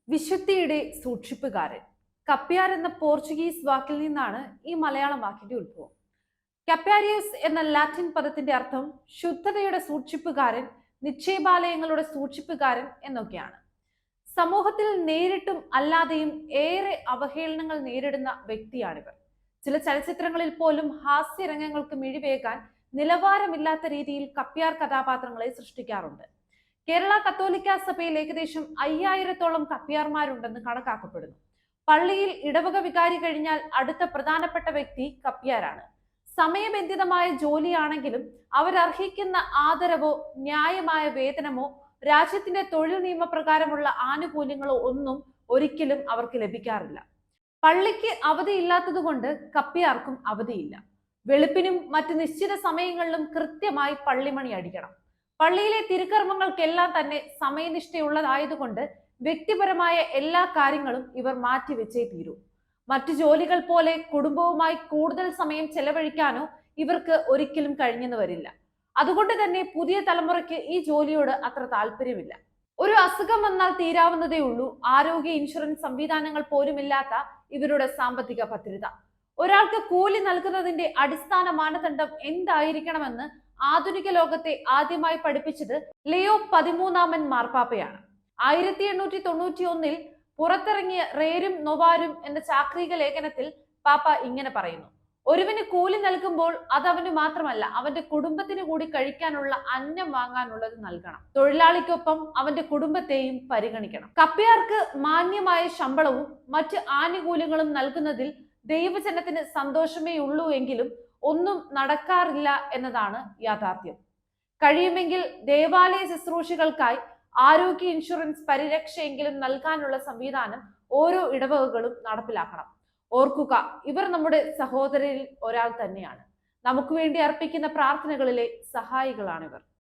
വിശുദ്ധിയുടെ സൂക്ഷിപ്പുകാരൻ. കപ്യാർ എന്ന പോർച്ചുഗീസ് വാക്കിൽ നിന്നാണ് ഈ മലയാളം വാക്കിന്റെ ഉത്ഭവം. കപ്യാരിയോസ് എന്ന ലാറ്റിൻ പദത്തിന്റെ അർത്ഥം ശുദ്ധതയുടെ സൂക്ഷിപ്പുകാരൻ, നിക്ഷേപാലയങ്ങളുടെ സൂക്ഷിപ്പുകാരൻ എന്നൊക്കെയാണ്. സമൂഹത്തിൽ നേരിട്ടും അല്ലാതെയും ഏറെ അവഹേളനങ്ങൾ നേരിടുന്ന വ്യക്തിയാണിവർ. ചില ചലച്ചിത്രങ്ങളിൽ പോലും ഹാസ്യരംഗങ്ങൾക്ക് മിഴിവേകാൻ നിലവാരമില്ലാത്ത രീതിയിൽ കപ്യാർ കഥാപാത്രങ്ങളെ സൃഷ്ടിക്കാറുണ്ട്. കേരള കത്തോലിക്ക സഭയിൽ ഏകദേശം 5000-ഓളം കപ്യാർമാരുണ്ടെന്ന് കണക്കാക്കപ്പെടുന്നു. പള്ളിയിൽ ഇടവക വികാരി കഴിഞ്ഞാൽ അടുത്ത പ്രധാനപ്പെട്ട വ്യക്തി കപ്യാരാണ്. സമയബന്ധിതമായ ജോലിയാണെങ്കിലും അവരർഹിക്കുന്ന ആദരവോ ന്യായമായ വേതനമോ രാജ്യത്തിന്റെ തൊഴിൽ നിയമപ്രകാരമുള്ള ആനുകൂല്യങ്ങളോ ഒന്നും ഒരിക്കലും അവർക്ക് ലഭിക്കാറില്ല. പള്ളിക്ക് അവധിയില്ലാത്തതുകൊണ്ട് കപ്യാർക്കും അവധിയില്ല. വെളുപ്പിനും മറ്റു നിശ്ചിത സമയങ്ങളിലും കൃത്യമായി പള്ളിമണി അടിക്കണം. പള്ളിയിലെ തിരുക്കർമ്മങ്ങൾക്കെല്ലാം തന്നെ സമയനിഷ്ഠയുള്ളതായതുകൊണ്ട് വ്യക്തിപരമായ എല്ലാ കാര്യങ്ങളും ഇവർ മാറ്റിവെച്ചേ തീരൂ. മറ്റു ജോലികൾ പോലെ കുടുംബവുമായി കൂടുതൽ സമയം ചെലവഴിക്കാനോ ഇവർക്ക് ഒരിക്കലും കഴിഞ്ഞെന്ന് വരില്ല. അതുകൊണ്ട് തന്നെ പുതിയ തലമുറയ്ക്ക് ഈ ജോലിയോട് അത്ര താല്പര്യമില്ല. ഒരു അസുഖം വന്നാൽ തീരാവുന്നതേ ഉള്ളൂ ആരോഗ്യ ഇൻഷുറൻസ് സംവിധാനങ്ങൾ പോലുമില്ലാത്ത ഇവരുടെ സാമ്പത്തിക ഭദ്രത. ഒരാൾക്ക് കൂലി നൽകുന്നതിന്റെ അടിസ്ഥാന മാനദണ്ഡം എന്തായിരിക്കണമെന്ന് ആധുനിക ലോകത്തെ ആദ്യമായി പഠിപ്പിച്ചത് ലിയോ 13 മാർപ്പാപ്പയാണ്. 1891 പുറത്തിറങ്ങിയ റേരും നൊവാരും എന്ന ചാക്രിക ലേഖനത്തിൽ പാപ്പ ഇങ്ങനെ പറയുന്നു: ഒരുവന് കൂലി നൽകുമ്പോൾ അത് അവന് മാത്രമല്ല, അവന്റെ കുടുംബത്തിന് കൂടി കഴിക്കാനുള്ള അന്നം വാങ്ങാനുള്ളത് നൽകണം. തൊഴിലാളിക്കൊപ്പം അവന്റെ കുടുംബത്തെയും പരിഗണിക്കണം. കപ്യാർക്ക് മാന്യമായ ശമ്പളവും മറ്റ് ആനുകൂല്യങ്ങളും നൽകുന്നതിൽ ദൈവജനത്തിന് സന്തോഷമേ ഉള്ളൂ എങ്കിലും ഒന്നും നടക്കാറില്ല എന്നതാണ് യാഥാർത്ഥ്യം. കഴിയുമെങ്കിൽ ദേവാലയ ശുശ്രൂഷകൾക്കായി ആരോഗ്യ ഇൻഷുറൻസ് പരിരക്ഷയെങ്കിലും നൽകാനുള്ള സംവിധാനം ഓരോ ഇടവകകളും നടപ്പിലാക്കണം. ഓർക്കുക, ഇവർ നമ്മുടെ സഹോദരരിൽ ഒരാൾ തന്നെയാണ്. നമുക്ക് വേണ്ടി അർപ്പിക്കുന്ന പ്രാർത്ഥനകളിലെ സഹായികളാണിവർ.